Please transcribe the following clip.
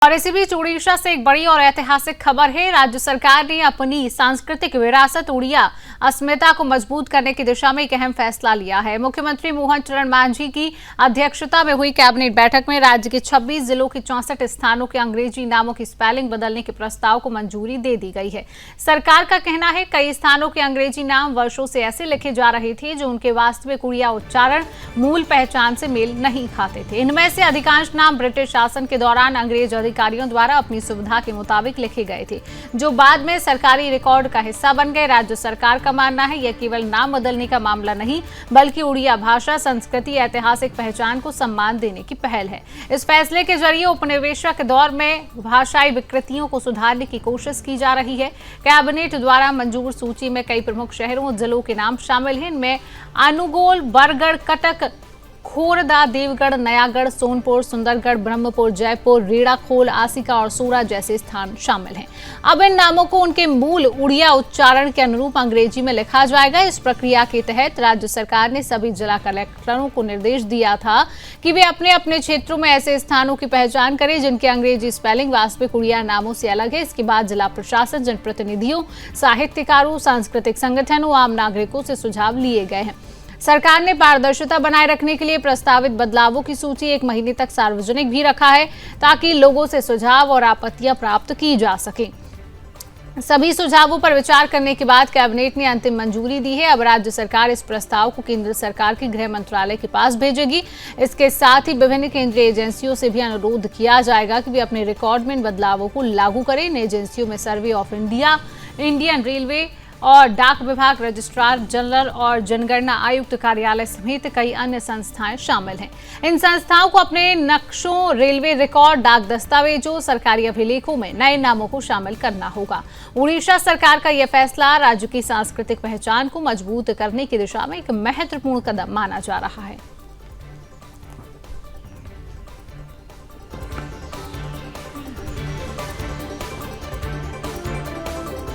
और इसी बीच उड़ीसा से एक बड़ी और ऐतिहासिक खबर है। राज्य सरकार ने अपनी सांस्कृतिक विरासत उड़िया अस्मिता को मजबूत करने की दिशा में एक अहम फैसला लिया है। मुख्यमंत्री मोहन चरण मांझी की अध्यक्षता में हुई कैबिनेट बैठक में राज्य के 26 जिलों के 64 स्थानों के अंग्रेजी नामों की स्पेलिंग बदलने के प्रस्ताव को मंजूरी दे दी गई है। सरकार का कहना है कई स्थानों के अंग्रेजी नाम वर्षों से ऐसे लिखे जा रहे थे जो उनके वास्तविक उड़िया उच्चारण मूल पहचान से मेल नहीं खाते थे। इनमें से अधिकांश नाम ब्रिटिश शासन के दौरान अंग्रेज अधिकारियों द्वारा अपनी सुविधा के मुताबिक लिखे गए थे, जो बाद में सरकारी रिकॉर्ड का हिस्सा बन गए। राज्य सरकार का मानना है यह केवल नाम बदलने का मामला नहीं, बल्कि उड़िया भाषा, संस्कृति, ऐतिहासिक पहचान को सम्मान देने की पहल है। इस फैसले के जरिए उपनिवेशक दौर में भाषाई विकृतियों को सुधारने की कोशिश की जा रही है। कैबिनेट द्वारा मंजूर सूची में कई प्रमुख शहरों और जिलों के नाम शामिल हैं। इनमें अनुगोल, बरगढ़, कटक, खोरदा, देवगढ़, नयागढ़, सोनपुर, सुंदरगढ़, ब्रह्मपुर, जयपुर, रेड़ाखोल, आसिका और सूरा जैसे स्थान शामिल हैं। अब इन नामों को उनके मूल उड़िया उच्चारण के अनुरूप अंग्रेजी में लिखा जाएगा। इस प्रक्रिया के तहत राज्य सरकार ने सभी जिला कलेक्टरों को निर्देश दिया था कि वे अपने अपने क्षेत्रों में ऐसे स्थानों की पहचान करें जिनके अंग्रेजी स्पेलिंग वास्तविक उड़िया नामों से अलग है। इसके बाद जिला प्रशासन, जनप्रतिनिधियों, साहित्यकारों, सांस्कृतिक संगठनों, आम नागरिकों से सुझाव लिए गए हैं। सरकार ने पारदर्शिता बनाए रखने के लिए प्रस्तावित बदलावों की सूची 1 महीने तक सार्वजनिक भी रखा है, ताकि लोगों से सुझाव और आपत्तियां प्राप्त की जा सके। सभी सुझावों पर विचार करने के बाद कैबिनेट ने अंतिम मंजूरी दी है। अब राज्य सरकार इस प्रस्ताव को केंद्र सरकार के गृह मंत्रालय के पास भेजेगी। इसके साथ ही विभिन्न केंद्रीय एजेंसियों से भी अनुरोध किया जाएगा कि वे अपने रिकॉर्ड में इन बदलावों को लागू करें। इन एजेंसियों में survey of India, Indian railway और डाक विभाग, रजिस्ट्रार जनरल और जनगणना आयुक्त कार्यालय समेत कई अन्य संस्थाएं शामिल हैं। इन संस्थाओं को अपने नक्शों, रेलवे रिकॉर्ड, डाक दस्तावेजों, सरकारी अभिलेखों में नए नामों को शामिल करना होगा। उड़ीसा सरकार का यह फैसला राज्य की सांस्कृतिक पहचान को मजबूत करने की दिशा में एक महत्वपूर्ण कदम माना जा रहा है।